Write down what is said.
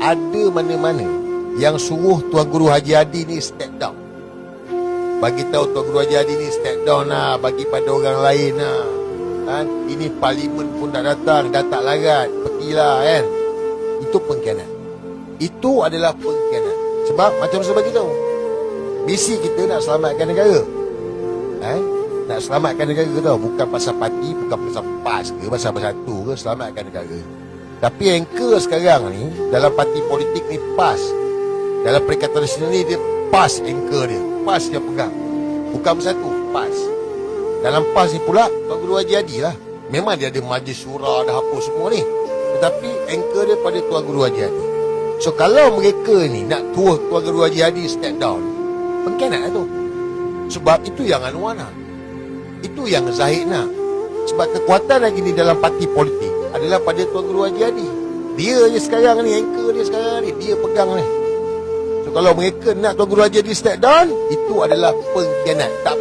ada mana-mana yang suruh Tuan Guru Haji Hadi ni step down. Bagi tahu Tuan Guru Haji Hadi ni step down lah, bagi pada orang lain lah. Ini parlimen pun dah datang, dah tak larat, pergilah kan. Itu pengkhianat. Itu adalah pengkhianat. Sebab macam saya bagi tahu, misi kita nak selamatkan negara. Nak selamatkan negara tau. Bukan pasal parti, bukan pasal PAS ke, pasal bersatu ke, selamatkan negara. Tapi anchor sekarang ni dalam parti politik ni PAS. Dalam Perikatan Nasional ni dia PAS anchor dia. PAS dia pegang. Bukan bersatu, PAS. Dalam PAS ni pula Tuan Guru Haji Hadi lah. Memang dia ada majlis syura, dah apa semua ni. Tetapi anchor dia pada Tuan Guru Haji Hadi. So kalau mereka ni nak Tuan Guru Haji Hadi step down, pengkhianat lah tu. Sebab itu yang Anwar nak, itu yang Zahid nak. Sebab kekuatan lagi ni dalam parti politik adalah pada Tuan Guru Haji Hadi. Dia je sekarang ni, anchor dia sekarang ni, dia pegang ni. So kalau mereka nak Tuan Guru Haji Hadi step down, itu adalah pengkhianat. Tak payah